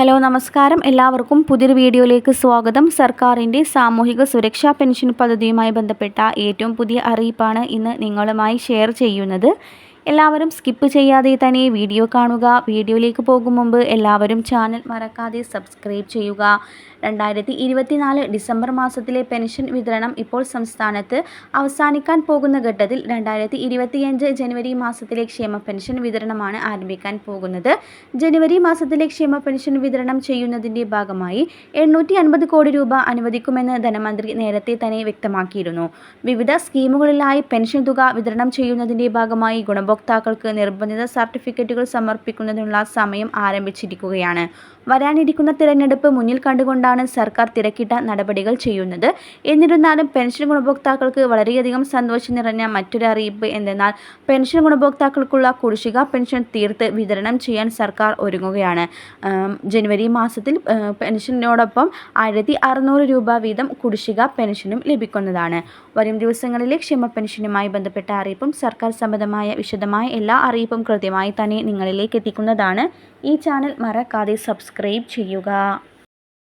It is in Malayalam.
ഹലോ നമസ്കാരം എല്ലാവർക്കും പുതിയൊരു വീഡിയോയിലേക്ക് സ്വാഗതം. സർക്കാരിൻ്റെ സാമൂഹിക സുരക്ഷാ പെൻഷൻ പദ്ധതിയുമായി ബന്ധപ്പെട്ട ഏറ്റവും പുതിയ അറിയിപ്പാണ് ഇന്ന് നിങ്ങളുമായി ഷെയർ ചെയ്യുന്നത്. എല്ലാവരും സ്കിപ്പ് ചെയ്യാതെ തന്നെ വീഡിയോ കാണുക. വീഡിയോയിലേക്ക് പോകും മുമ്പ് എല്ലാവരും ചാനൽ മറക്കാതെ സബ്സ്ക്രൈബ് ചെയ്യുക. 2024 ഡിസംബർ മാസത്തിലെ പെൻഷൻ വിതരണം ഇപ്പോൾ സംസ്ഥാനത്ത് അവസാനിക്കാൻ പോകുന്ന ഘട്ടത്തിൽ 2025 ജനുവരി മാസത്തിലെ ക്ഷേമ പെൻഷൻ വിതരണമാണ് ആരംഭിക്കാൻ പോകുന്നത്. ജനുവരി മാസത്തിലെ ക്ഷേമ പെൻഷൻ വിതരണം ചെയ്യുന്നതിൻ്റെ ഭാഗമായി 850 കോടി രൂപ അനുവദിക്കുമെന്ന് ധനമന്ത്രി നേരത്തെ തന്നെ വ്യക്തമാക്കിയിരുന്നു. വിവിധ സ്കീമുകളിലായി പെൻഷൻ തുക വിതരണം ചെയ്യുന്നതിൻ്റെ ഭാഗമായി ഗുണഭോക്താക്കൾക്ക് നിർബന്ധിത സർട്ടിഫിക്കറ്റുകൾ സമർപ്പിക്കുന്നതിനുള്ള സമയം ആരംഭിച്ചിരിക്കുകയാണ്. വരാനിരിക്കുന്ന തിരഞ്ഞെടുപ്പ് മുന്നിൽ കണ്ടുകൊണ്ടാണ് സർക്കാർ തിരക്കിട്ട നടപടികൾ ചെയ്യുന്നത്. എന്നിരുന്നാലും പെൻഷൻ ഗുണഭോക്താക്കൾക്ക് വളരെയധികം സന്തോഷം നിറഞ്ഞ മറ്റൊരു അറിയിപ്പ് എന്തെന്നാൽ പെൻഷൻ ഗുണഭോക്താക്കൾക്കുള്ള കുടിശ്ശിക പെൻഷൻ തീർത്ത് വിതരണം ചെയ്യാൻ സർക്കാർ ഒരുങ്ങുകയാണ്. ജനുവരി മാസത്തിൽ പെൻഷനോടൊപ്പം 1600 രൂപ വീതം കുടിശ്ശിക പെൻഷനും ലഭിക്കുന്നതാണ്. വരും ദിവസങ്ങളിലെ ക്ഷേമ പെൻഷനുമായി ബന്ധപ്പെട്ട അറിയിപ്പും സർക്കാർ സംബന്ധമായ വിശദമായ എല്ലാ അറിയിപ്പും കൃത്യമായി തന്നെ നിങ്ങളിലേക്ക് എത്തിക്കുന്നതാണ്. ഈ ചാനൽ മറക്കാതെ സബ്സ്ക്രൈബ് ചെയ്യുക.